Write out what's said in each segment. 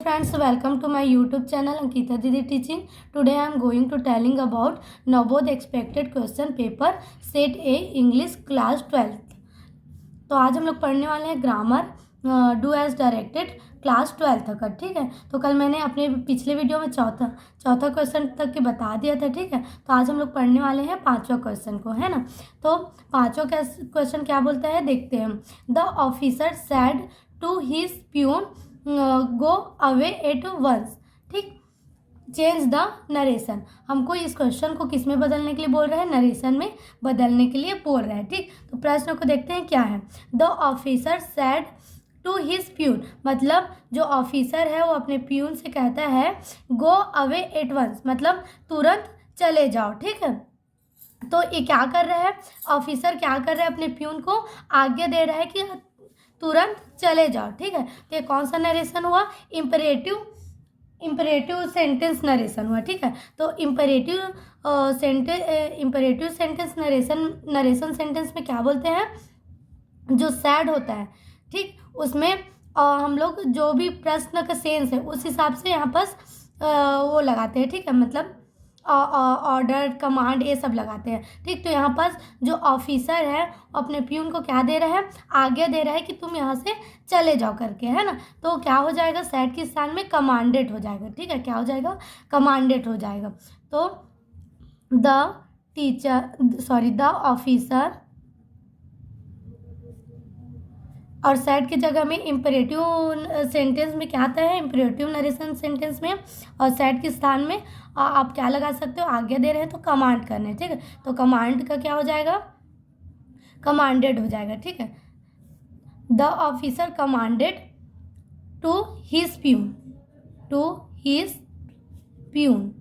Friends, welcome to my YouTube channel Ankita Didi Teaching. Today I am going to telling about Nabodh expected question paper Set A English Class 12th. तो आज हम लोग पढ़ने वाले हैं grammar do as directed class 12 तक का। ठीक है, तो कल मैंने अपने पिछले वीडियो में चौथा क्वेश्चन तक के बता दिया था। ठीक है, तो आज हम लोग पढ़ने वाले हैं पांचवा क्वेश्चन को, है ना। तो पांचवा क्वेश्चन क्या बोलता है देखते हैं। The officer said to his peon go away at once. ठीक, चेंज द नरेशन। हमको इस क्वेश्चन को किस में बदलने के लिए बोल रहा है, नरेशन में बदलने के लिए बोल रहा है। ठीक, तो प्रश्न को देखते हैं क्या है। The officer said to his peon, मतलब जो ऑफिसर है वो अपने प्यून से कहता है गो अवे एट वंस, मतलब तुरंत चले जाओ। ठीक है, तो ये क्या कर रहा है, ऑफिसर क्या कर रहा है, अपने प्यून को आज्ञा दे रहा है कि तुरंत चले जाओ। ठीक है, तो ये कौन सा नरेशन हुआ, इम्परेटिव सेंटेंस नरेशन हुआ। ठीक है, तो इम्परेटिव सेंटेंस नरेशन सेंटेंस में क्या बोलते हैं, जो सैड होता है, ठीक, उसमें हम लोग जो भी प्रश्न का सेंस है उस हिसाब से यहाँ पर वो लगाते हैं। ठीक है, मतलब ऑर्डर, कमांड, ये सब लगाते हैं। ठीक, तो यहाँ पर जो ऑफिसर है अपने प्यून को क्या दे रहा है, आज्ञा दे रहा है कि तुम यहाँ से चले जाओ करके, है ना। तो क्या हो जाएगा, सैड के स्थान में कमांडेड हो जाएगा। ठीक है, क्या हो जाएगा, कमांडेड हो जाएगा। तो द ऑफिसर, और सैड की जगह में इम्परेटिव सेंटेंस में क्या आता है, इम्परेटिव नरेशन सेंटेंस में, और सैड के स्थान में आप क्या लगा सकते हो, आज्ञा दे रहे हैं तो कमांड करने। ठीक है, तो कमांड का क्या हो जाएगा, कमांडेड हो जाएगा। ठीक है, the officer commanded to his peon,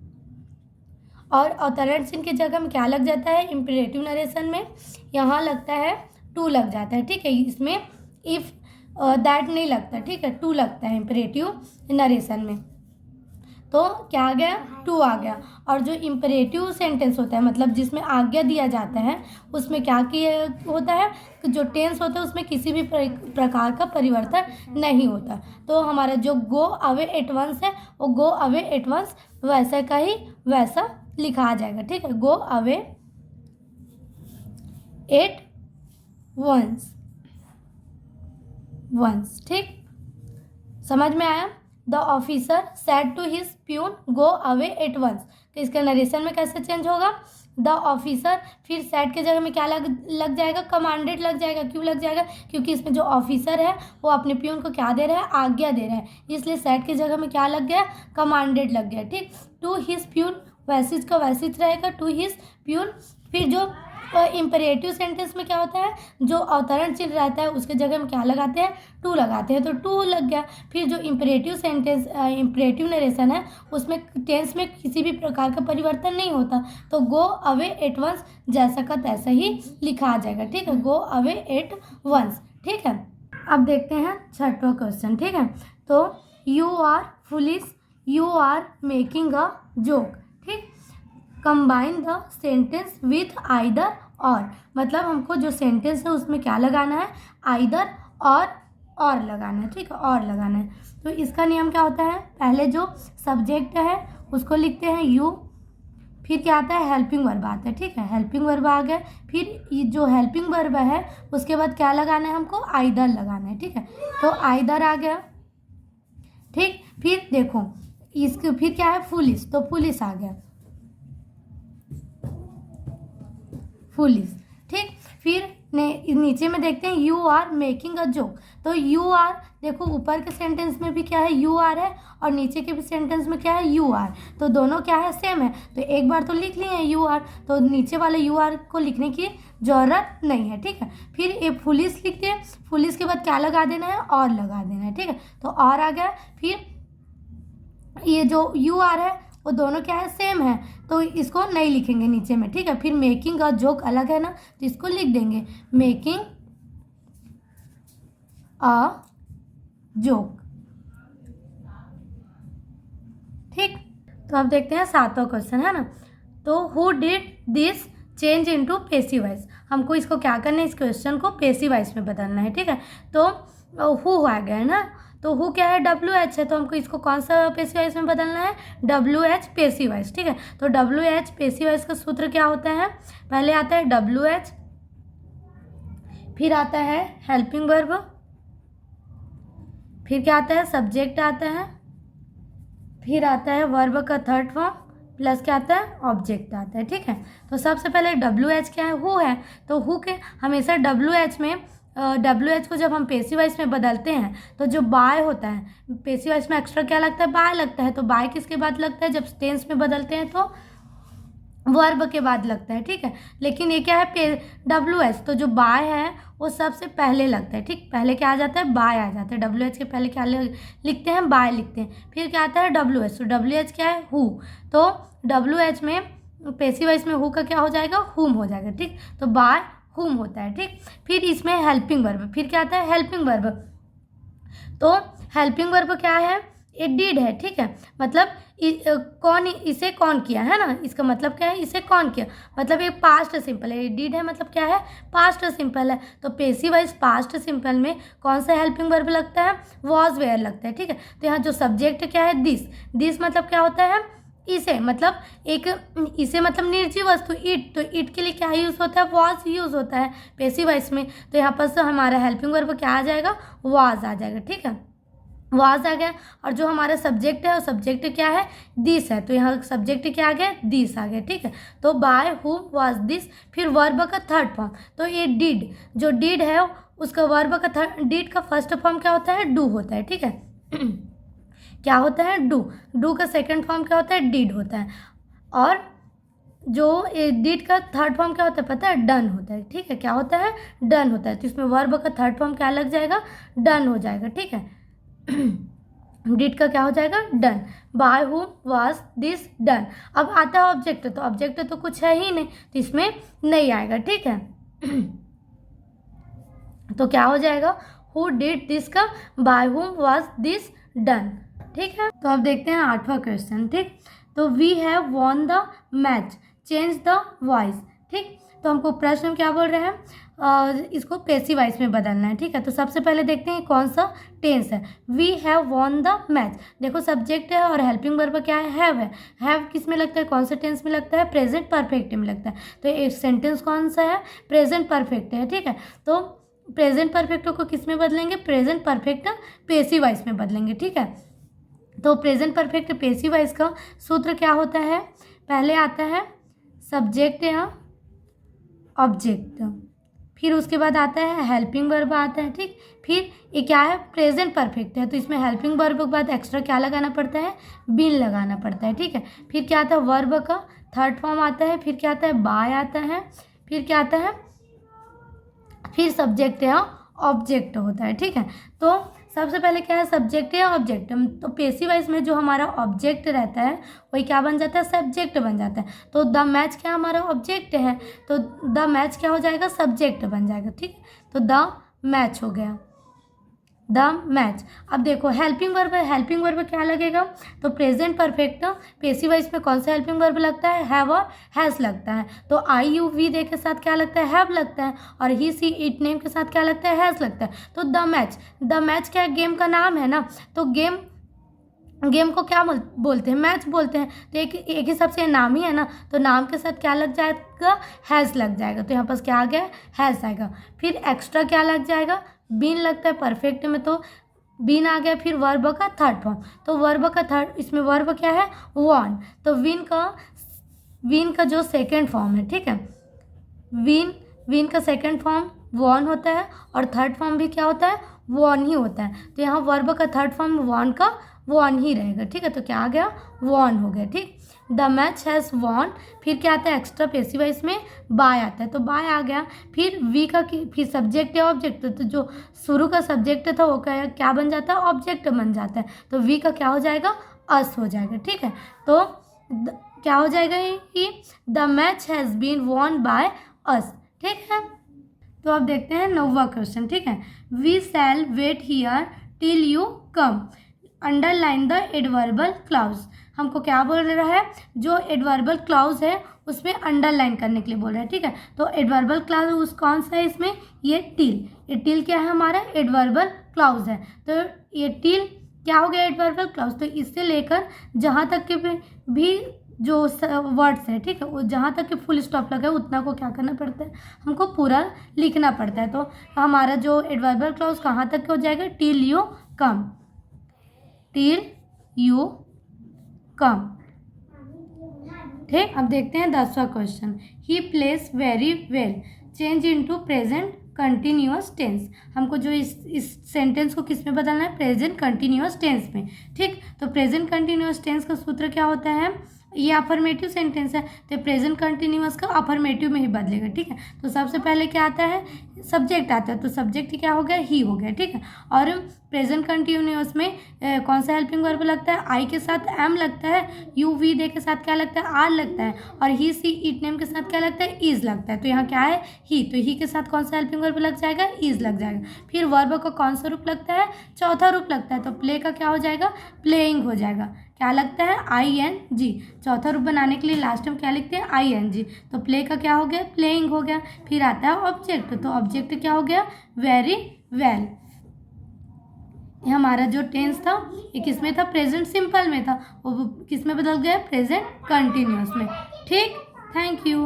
और अवतरण चिन्ह की जगह में क्या लग जाता है, इम्परेटिव नरेशन में यहाँ लगता है टू लग जाता है। ठीक है, इसमें इफ दैट नहीं लगता। ठीक है, टू लगता है इम्परेटिव नरेशन में, तो क्या आ गया, टू आ गया। और जो इम्परेटिव सेंटेंस होता है, मतलब जिसमें आज्ञा दिया जाता है, उसमें क्या किया होता है, जो टेंस होता है उसमें किसी भी प्रकार का परिवर्तन नहीं होता। तो हमारा जो गो अवे एट वंस है वो गो अवे एट वंस वैसा का ही वैसा लिखा आ जाएगा। ठीक है, गो अवे एट वंस। ठीक, समझ में आया। The officer said to his peon go away at once, तो इसका नरेशन में कैसे चेंज होगा, द ऑफिसर, फिर सैड के जगह में क्या लग जाएगा, कमांडेड लग जाएगा। क्यों लग जाएगा, क्योंकि इसमें जो ऑफिसर है वो अपने प्यून को क्या दे रहा है, आज्ञा दे रहा है, इसलिए सैड की जगह में क्या लग गया, कमांडेड लग गया। ठीक, टू हिज प्यून वैसिज का वैसिज रहेगा, टू हिज प्यून। फिर जो इम्परेटिव सेंटेंस में क्या होता है, जो अवतरण चिन्ह रहता है उसके जगह में क्या लगाते हैं, टू लगाते हैं, तो टू लग गया। फिर जो इम्परेटिव सेंटेंस, इम्परेटिव नरेशन है उसमें टेंस में किसी भी प्रकार का परिवर्तन नहीं होता, तो गो अवे एट वंस जैसा का तैसा ही लिखा आ जाएगा। ठीक है, गो अवे एट वंस। ठीक है, अब देखते हैं छठवां क्वेश्चन। ठीक है, तो you are foolish, you are making a joke. ठीक, combine the sentence with either or, मतलब हमको जो सेंटेंस है उसमें क्या लगाना है, आइदर और लगाना है। ठीक है, और लगाना है। तो इसका नियम क्या होता है, पहले जो सब्जेक्ट है उसको लिखते हैं यू, फिर क्या आता है, हेल्पिंग वर्ब आता है। ठीक है, हेल्पिंग वर्ब आ गया, फिर ये जो हेल्पिंग वर्ब है उसके बाद क्या लगाना है, हमको आइदर लगाना है। ठीक है, तो आइदर आ गया। ठीक, फिर देखो इसके फिर क्या है, फुलिश, तो फुलिश आ गया, फुलिश। ठीक, फिर नीचे में देखते हैं you are making a joke, तो यू आर, देखो ऊपर के सेंटेंस में भी क्या है, यू आर है, और नीचे के भी सेंटेंस में क्या है, यू आर, तो दोनों क्या है, सेम है। तो एक बार तो लिख लिए यू आर, तो नीचे वाले यू आर को लिखने की जरूरत नहीं है। ठीक है, फिर ये फुलिश लिखते हैं, फुलिश के बाद क्या लगा देना है, और लगा देना है। ठीक है, तो और आ गया। फिर ये जो यू आर है वो दोनों क्या है, सेम है, तो इसको नहीं लिखेंगे नीचे में। ठीक है, फिर मेकिंग अ जोक अलग है ना, तो इसको लिख देंगे मेकिंग अ जोक। ठीक, तो अब देखते हैं सातवां क्वेश्चन, है ना। तो who did this change into passive voice, हमको इसको क्या करना है, इस क्वेश्चन को पैसिव वॉइस में बदलना है। ठीक है, तो हु आ गया है ना, तो हु क्या है, WH है, तो हमको इसको कौन सा पेसिव वॉइस में बदलना है, WH पेसिव वॉइस। ठीक है, तो WH पेसिव वॉइस का सूत्र क्या होता है, पहले आता है WH, फिर आता है हेल्पिंग वर्ब, फिर क्या आता है, सब्जेक्ट आता है, फिर आता है वर्ब का थर्ड फॉर्म, प्लस क्या आता है, ऑब्जेक्ट आता है। ठीक है, तो सबसे पहले WH क्या है, हु है, तो हु के हमेशा WH में WH को जब हम पेसिव वॉइस में बदलते हैं तो जो बाय होता है, पेसिव वॉइस में एक्स्ट्रा क्या लगता है, बाय लगता है, तो बाय किसके बाद लगता है, जब टेंस में बदलते हैं तो वर्ब के बाद लगता है। ठीक है, लेकिन ये क्या है, WH, तो जो बाय है वो सबसे पहले लगता है। ठीक, पहले क्या आ जाता है, बाय आ जाता है, WH के पहले क्या लिखते हैं, बाय लिखते हैं, फिर क्या आता है WH, तो WH क्या है, हु, तो WH में पेसिव वॉइस में हु का क्या हो जाएगा, हुम हो जाएगा। ठीक, तो बाय हुम होता है। ठीक, फिर इसमें हेल्पिंग वर्ब, फिर क्या आता है, हेल्पिंग वर्ब, तो हेल्पिंग वर्ब क्या है, ये डीड है। ठीक है, मतलब कौन, इसे कौन किया है ना, इसका मतलब क्या है, इसे कौन किया, मतलब ये पास्ट सिंपल है, डीड है मतलब क्या है, पास्ट सिंपल है, तो पेसिव वॉइस पास्ट सिंपल में कौन सा हेल्पिंग वर्ब लगता है, वॉज वेयर लगता है। ठीक है, तो यहाँ जो सब्जेक्ट क्या है, दिस मतलब क्या होता है, इसे, मतलब एक, इसे मतलब निर्जीव वस्तु, इट, तो इट के लिए क्या यूज़ होता है, वॉज यूज़ होता है पेसिव वॉइस में, तो यहाँ पर हमारा हेल्पिंग वर्ब क्या आ जाएगा, वॉज आ जाएगा। ठीक है, वाज आ गया, और जो हमारा सब्जेक्ट है वो सब्जेक्ट क्या है, दिस है, तो यहाँ सब्जेक्ट क्या आ गया, दिस आ गया। ठीक है, तो बाय हुम वाज दिस, फिर वर्ब का थर्ड फॉर्म, तो ये डिड, जो डिड है उसका वर्ब का डिड का फर्स्ट फॉर्म क्या होता है, डू होता है। ठीक है क्या होता है, डू का सेकंड फॉर्म क्या होता है, डिड होता है, और जो डिड का थर्ड फॉर्म क्या होता है पता है, डन होता है। ठीक है, क्या होता है, डन होता है, तो इसमें वर्ब का थर्ड फॉर्म क्या लग जाएगा, डन हो जाएगा। ठीक है डिड का क्या हो जाएगा, done, by whom was this done. अब आता है ऑब्जेक्ट, तो ऑब्जेक्ट तो कुछ है ही नहीं, तो इसमें नहीं आएगा। ठीक है तो क्या हो जाएगा, हु डिड दिस का by whom was this done. ठीक है, तो अब देखते हैं 8वां क्वेश्चन। ठीक, तो we have won the match, change the voice. ठीक, तो हमको प्रश्न में क्या बोल रहे हैं, इसको पेसिव वॉइस में बदलना है। ठीक है, तो सबसे पहले देखते हैं कौन सा टेंस है, we have won the match, देखो सब्जेक्ट है और हेल्पिंग वर्ब क्या है, हैव किस में लगता है, कौन से टेंस में लगता है, प्रेजेंट परफेक्ट में लगता है, तो एक सेंटेंस कौन सा है, प्रेजेंट परफेक्ट है। ठीक है, तो प्रेजेंट परफेक्ट को किस में बदलेंगे, प्रेजेंट परफेक्ट पेसिव वॉइस में बदलेंगे। ठीक है, तो प्रेजेंट परफेक्ट पेसिव वॉइस का सूत्र क्या होता है, पहले आता है सब्जेक्ट या ऑब्जेक्ट, फिर उसके बाद आता है हेल्पिंग वर्ब आता है। ठीक, फिर ये क्या है, प्रेजेंट परफेक्ट है, तो इसमें हेल्पिंग वर्ब के बाद एक्स्ट्रा क्या लगाना पड़ता है, बीन लगाना पड़ता है। ठीक है, फिर क्या आता है, वर्ब का थर्ड फॉर्म आता है, फिर क्या आता है, बाय आता है, फिर क्या आता है, फिर सब्जेक्ट या ऑब्जेक्ट होता है। ठीक है, तो सबसे पहले क्या है, सब्जेक्ट या ऑब्जेक्ट, तो पेसिव वॉइस में जो हमारा ऑब्जेक्ट रहता है वही क्या बन जाता है, सब्जेक्ट बन जाता है, तो द मैच क्या हमारा ऑब्जेक्ट है, तो द मैच क्या हो जाएगा, सब्जेक्ट बन जाएगा। ठीक, तो द मैच हो गया, द मैच। अब देखो हेल्पिंग वर्ब क्या लगेगा, तो प्रेजेंट परफेक्ट पेसिव वॉइस में कौन सा हेल्पिंग वर्ब लगता है, हैव और हैज़ लगता है, तो आई यू वी दे के साथ क्या लगता है, हैव लगता है, और ही सी इट नेम के साथ क्या लगता है, हैज़ लगता है, तो द मैच क्या गेम का नाम है ना, तो गेम को क्या बोलते हैं, मैच बोलते हैं, तो एक हिसाब से नाम ही है ना, तो नाम के साथ क्या लग जाएगा, हैज़ लग जाएगा, तो यहाँ पास क्या आ गया, हैज़ आएगा, फिर एक्स्ट्रा क्या लग जाएगा, बीन लगता है परफेक्ट में, तो बीन आ गया, फिर वर्ब का थर्ड फॉर्म, तो वर्ब का थर्ड, इसमें वर्ब क्या है, वॉन, तो विन का जो सेकेंड फॉर्म है। ठीक है, विन का सेकेंड फॉर्म वॉन होता है, और थर्ड फॉर्म भी क्या होता है, वॉन ही होता है, तो यहाँ वर्ब का थर्ड फॉर्म वॉन ही रहेगा। ठीक है, तो क्या आ गया, वॉन हो गया। ठीक, द मैच हैज़ वॉन, फिर क्या आता है, एक्स्ट्रा पेसिव वॉइस में बाय आता है, तो बाय आ गया, फिर वी का फिर सब्जेक्ट या ऑब्जेक्ट, तो जो शुरू का सब्जेक्ट था वो क्या बन जाता है, ऑब्जेक्ट बन जाता है, तो वी का क्या हो जाएगा, अस हो जाएगा। ठीक है, तो क्या हो जाएगा कि the match has been won by us. ठीक है, तो अब देखते हैं 9वां क्वेश्चन। ठीक है, we shall wait here till you come, underline the adverbial clause, हमको क्या बोल रहा है, जो एडवर्बल क्लाउज है उसमें अंडरलाइन करने के लिए बोल रहा है। ठीक है, तो एडवर्बल क्लाउज कौन सा है इसमें, ये टिल क्या है हमारा, एडवर्बल क्लाउज है, तो ये टिल क्या हो गया एडवर्बियल क्लाउज। तो इससे लेकर जहाँ तक के भी जो वर्ड्स है, ठीक है, वो जहाँ तक के फुल स्टॉप लगा है उतना को क्या करना पड़ता है, हमको पूरा लिखना पड़ता है। तो हमारा जो एडवर्बियल क्लाउज कहाँ तक हो जाएगा, till you come, till you come. ठीक, अब देखते हैं 10वां question. He plays very well, change into present continuous tense. हमको जो इस सेंटेंस को किस में बदलना है, प्रेजेंट कंटिन्यूअस टेंस में। ठीक, तो प्रेजेंट कंटिन्यूअस टेंस का सूत्र क्या होता है, ये अफर्मेटिव सेंटेंस है तो प्रेजेंट कंटिन्यूअस का अफर्मेटिव में ही बदलेगा। ठीक है, तो सबसे पहले क्या आता है, सब्जेक्ट आता है, तो सब्जेक्ट क्या हो गया, ही हो गया। ठीक है, और प्रेजेंट कंटिन्यूअस में कौन सा हेल्पिंग वर्ब लगता है, आई के साथ एम लगता है, यू वी दे के साथ क्या लगता है, आर लगता है, और ही सी इट नेम के साथ क्या लगता है, इज लगता है। तो यहाँ क्या है, ही, तो ही के साथ कौन सा हेल्पिंग वर्ब लग जाएगा, इज लग जाएगा। फिर वर्ब का कौन सा रूप लगता है, चौथा रूप लगता है, तो प्ले का क्या हो जाएगा, प्लेइंग हो जाएगा। क्या लगता है, आई एन जी। चौथा रूप बनाने के लिए लास्ट में क्या लिखते हैं, आई एन जी। तो प्ले का क्या हो गया, प्लेइंग हो गया। फिर आता है ऑब्जेक्ट, तो ऑब्जेक्ट क्या हो गया, वेरी वेल। हमारा जो टेंस था ये किस में था, प्रेजेंट सिंपल में था, वो किस में बदल गया, प्रेजेंट कंटिन्यूअस में। ठीक, थैंक यू।